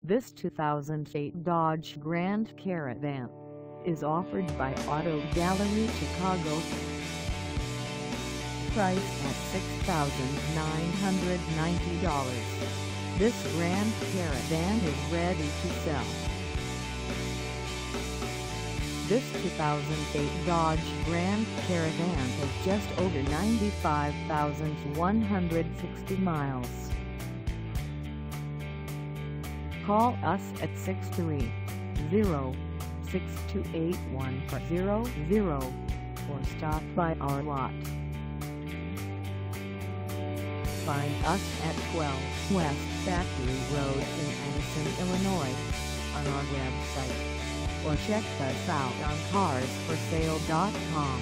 This 2008 Dodge Grand Caravan is offered by Auto Gallery Chicago. Priced at $6,990, this Grand Caravan is ready to sell. This 2008 Dodge Grand Caravan has just over 95,160 miles. Call us at 630-628-1400 or stop by our lot. Find us at 12 West Factory Road in Addison, Illinois, on our website, or check us out on carsforsale.com.